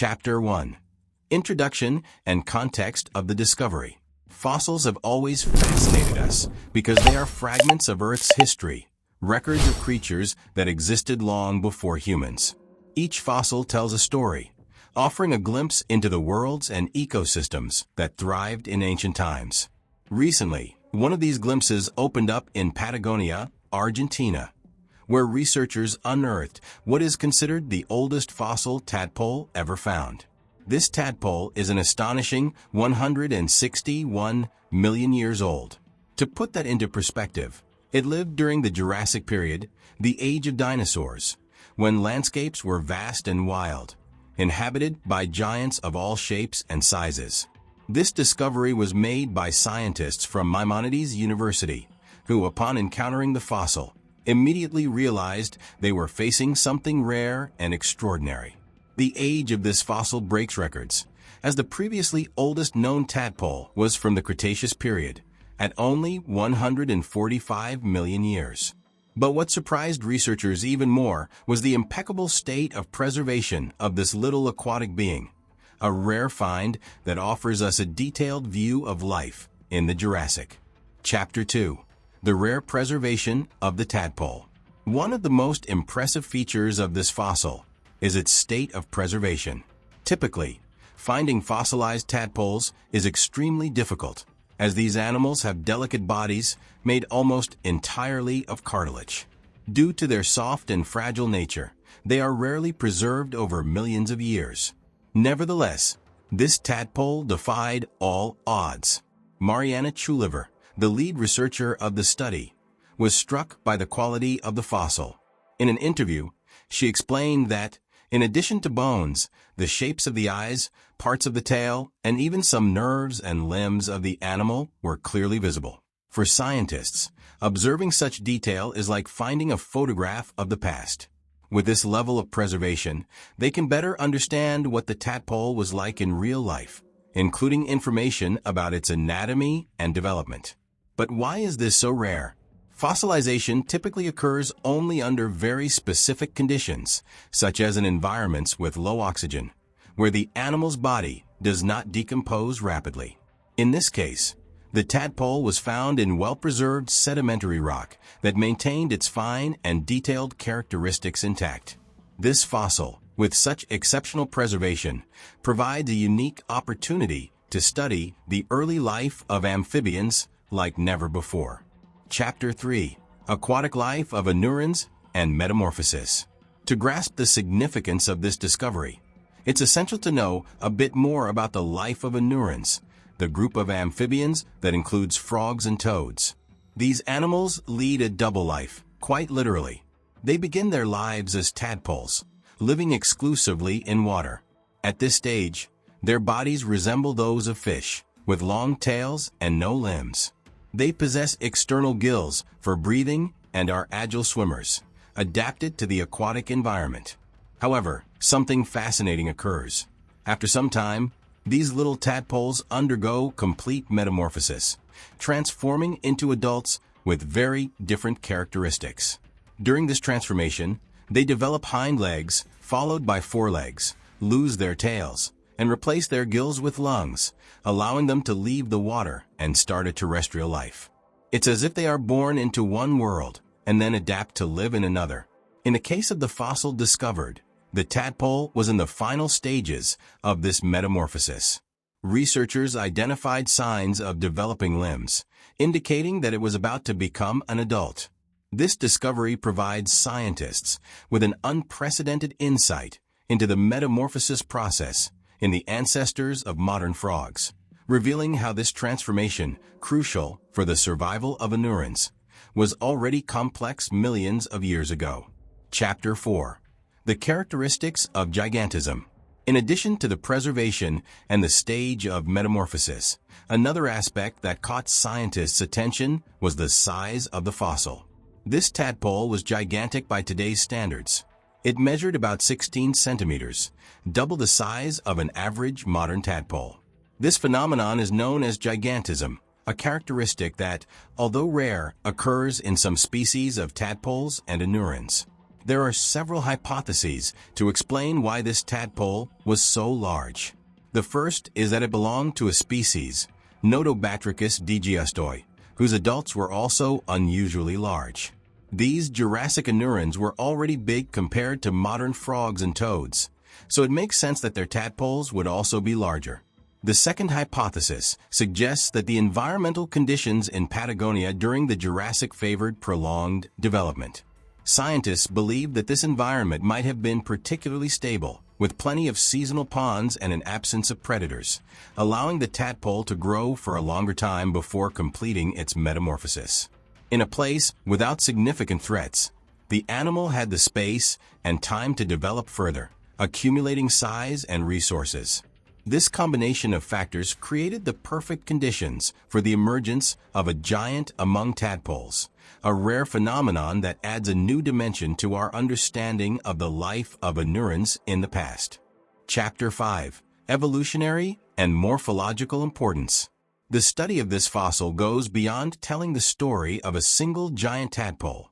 Chapter 1. Introduction and Context of the Discovery. Fossils have always fascinated us because they are fragments of Earth's history, records of creatures that existed long before humans. Each fossil tells a story, offering a glimpse into the worlds and ecosystems that thrived in ancient times. Recently, one of these glimpses opened up in Patagonia, Argentina, where researchers unearthed what is considered the oldest fossil tadpole ever found. This tadpole is an astonishing 161 million years old. To put that into perspective, it lived during the Jurassic period, the age of dinosaurs, when landscapes were vast and wild, inhabited by giants of all shapes and sizes. This discovery was made by scientists from Maimonides University, who, upon encountering the fossil, immediately realized they were facing something rare and extraordinary. The age of this fossil breaks records, as the previously oldest known tadpole was from the Cretaceous period, at only 145 million years. But what surprised researchers even more was the impeccable state of preservation of this little aquatic being, a rare find that offers us a detailed view of life in the Jurassic. Chapter 2. The Rare Preservation of the Tadpole. One of the most impressive features of this fossil is its state of preservation. Typically, finding fossilized tadpoles is extremely difficult, as these animals have delicate bodies made almost entirely of cartilage. Due to their soft and fragile nature, they are rarely preserved over millions of years. Nevertheless, this tadpole defied all odds. Mariana Chuliver, the lead researcher of the study, was struck by the quality of the fossil. In an interview, she explained that, in addition to bones, the shapes of the eyes, parts of the tail, and even some nerves and limbs of the animal were clearly visible. For scientists, observing such detail is like finding a photograph of the past. With this level of preservation, they can better understand what the tadpole was like in real life, including information about its anatomy and development. But why is this so rare? Fossilization typically occurs only under very specific conditions, such as in environments with low oxygen, where the animal's body does not decompose rapidly. In this case, the tadpole was found in well-preserved sedimentary rock that maintained its fine and detailed characteristics intact. This fossil, with such exceptional preservation, provides a unique opportunity to study the early life of amphibians like never before. Chapter 3. Aquatic Life of Anurans and Metamorphosis. To grasp the significance of this discovery, it's essential to know a bit more about the life of Anurans, the group of amphibians that includes frogs and toads. These animals lead a double life, quite literally. They begin their lives as tadpoles, living exclusively in water. At this stage, their bodies resemble those of fish, with long tails and no limbs. They possess external gills for breathing and are agile swimmers, adapted to the aquatic environment. However, something fascinating occurs. After some time, these little tadpoles undergo complete metamorphosis, transforming into adults with very different characteristics. During this transformation, they develop hind legs, followed by forelegs, lose their tails, and replace their gills with lungs, allowing them to leave the water and start a terrestrial life. It's as if they are born into one world and then adapt to live in another. In the case of the fossil discovered, the tadpole was in the final stages of this metamorphosis. Researchers identified signs of developing limbs, indicating that it was about to become an adult. This discovery provides scientists with an unprecedented insight into the metamorphosis process in the ancestors of modern frogs, revealing how this transformation, crucial for the survival of Anurans, was already complex millions of years ago. Chapter 4. The Characteristics of Gigantism. In addition to the preservation and the stage of metamorphosis, another aspect that caught scientists' attention was the size of the fossil. This tadpole was gigantic by today's standards. It measured about 16 centimeters, double the size of an average modern tadpole. This phenomenon is known as gigantism, a characteristic that, although rare, occurs in some species of tadpoles and Anurans. There are several hypotheses to explain why this tadpole was so large. The first is that it belonged to a species, Notobatrachus digiustoi, whose adults were also unusually large. These Jurassic anurans were already big compared to modern frogs and toads, so it makes sense that their tadpoles would also be larger. The second hypothesis suggests that the environmental conditions in Patagonia during the Jurassic favored prolonged development. Scientists believe that this environment might have been particularly stable, with plenty of seasonal ponds and an absence of predators, allowing the tadpole to grow for a longer time before completing its metamorphosis. In a place without significant threats, the animal had the space and time to develop further, accumulating size and resources. This combination of factors created the perfect conditions for the emergence of a giant among tadpoles, a rare phenomenon that adds a new dimension to our understanding of the life of anurans in the past. Chapter 5: Evolutionary and Morphological Importance. The study of this fossil goes beyond telling the story of a single giant tadpole.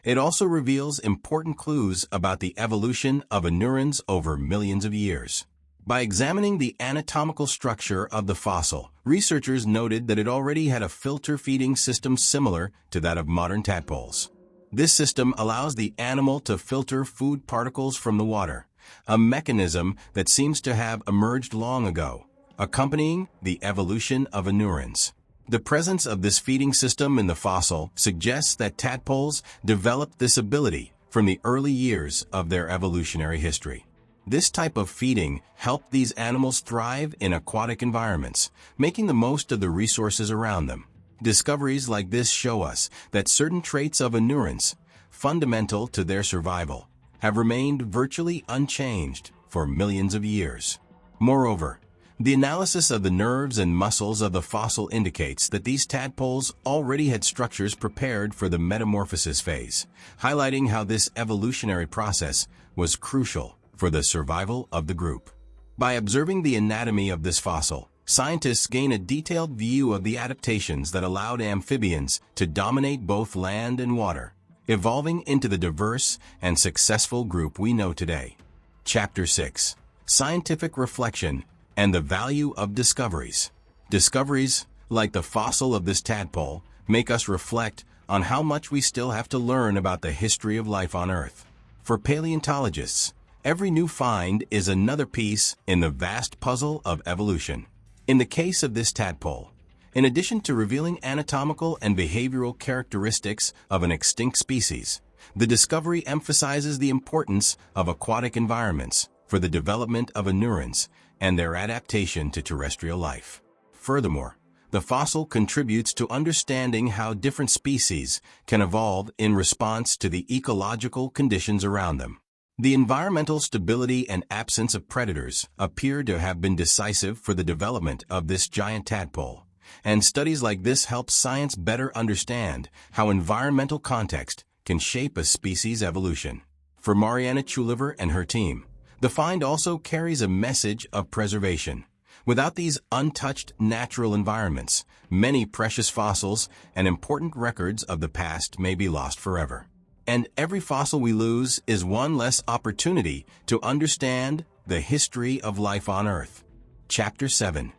It also reveals important clues about the evolution of anurans over millions of years. By examining the anatomical structure of the fossil, researchers noted that it already had a filter feeding system similar to that of modern tadpoles. This system allows the animal to filter food particles from the water, a mechanism that seems to have emerged long ago, accompanying the evolution of anurans. The presence of this feeding system in the fossil suggests that tadpoles developed this ability from the early years of their evolutionary history. This type of feeding helped these animals thrive in aquatic environments, making the most of the resources around them. Discoveries like this show us that certain traits of anurans, fundamental to their survival, have remained virtually unchanged for millions of years. Moreover, the analysis of the nerves and muscles of the fossil indicates that these tadpoles already had structures prepared for the metamorphosis phase, highlighting how this evolutionary process was crucial for the survival of the group. By observing the anatomy of this fossil, scientists gain a detailed view of the adaptations that allowed amphibians to dominate both land and water, evolving into the diverse and successful group we know today. Chapter 6: Scientific Reflection and the Value of Discoveries. Discoveries, like the fossil of this tadpole, make us reflect on how much we still have to learn about the history of life on Earth. For paleontologists, every new find is another piece in the vast puzzle of evolution. In the case of this tadpole, in addition to revealing anatomical and behavioral characteristics of an extinct species, the discovery emphasizes the importance of aquatic environments for the development of anurans and their adaptation to terrestrial life. Furthermore, the fossil contributes to understanding how different species can evolve in response to the ecological conditions around them. The environmental stability and absence of predators appear to have been decisive for the development of this giant tadpole, and studies like this help science better understand how environmental context can shape a species' evolution. For Mariana Chuliver and her team, the find also carries a message of preservation. Without these untouched natural environments, many precious fossils and important records of the past may be lost forever. And every fossil we lose is one less opportunity to understand the history of life on Earth. Chapter 7: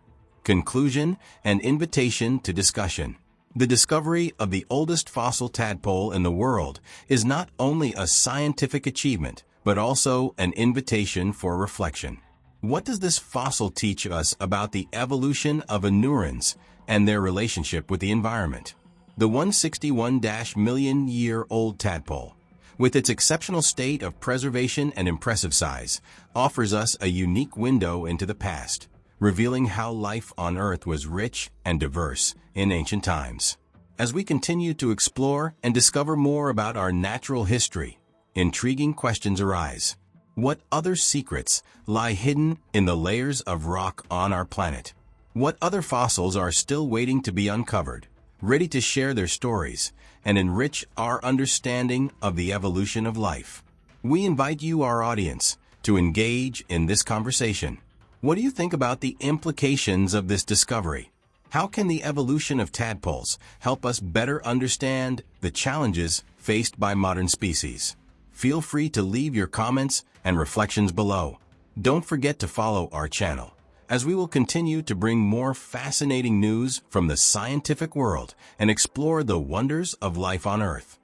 Conclusion and Invitation to Discussion. The discovery of the oldest fossil tadpole in the world is not only a scientific achievement, but also an invitation for reflection. What does this fossil teach us about the evolution of anurans and their relationship with the environment? The 161-million-year-old tadpole, with its exceptional state of preservation and impressive size, offers us a unique window into the past, revealing how life on Earth was rich and diverse in ancient times. As we continue to explore and discover more about our natural history, intriguing questions arise. What other secrets lie hidden in the layers of rock on our planet? What other fossils are still waiting to be uncovered, ready to share their stories and enrich our understanding of the evolution of life? We invite you, our audience, to engage in this conversation. What do you think about the implications of this discovery? How can the evolution of tadpoles help us better understand the challenges faced by modern species? Feel free to leave your comments and reflections below. Don't forget to follow our channel, as we will continue to bring more fascinating news from the scientific world and explore the wonders of life on Earth.